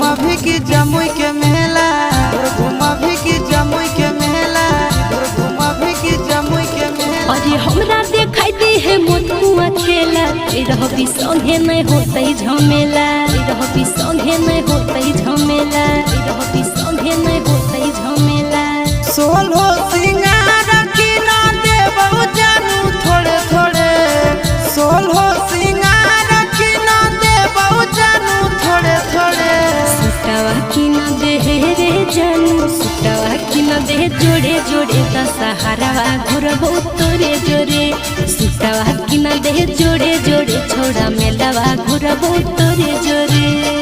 घुमाभी की जमुई के मेला, घुमाभी की जमुई के मेला, घुमाभी की जमुई के मेला। अरे हमरा देखाई दे है मोटुआ चेला, रहबी संगे नहीं होतई झमेला, रहबी संगे नहीं होतई झमेला, रहबी संगे नहीं होतई झमेला। सोलो सिंगार की ना देबऊ जानू थोड़े थोड़े, सोलो सिंगार की ना देबऊ जानू थोड़े थोड़े। सुटावा की ना दे रे जानू, सुटावा की ना दे जोड़े जोड़े दशहरावा घुरबो तोरे जोरे, सुटावा की ना दे जोड़े जोड़े छोड़ा मेलावा घुरबो तोरे जोरे।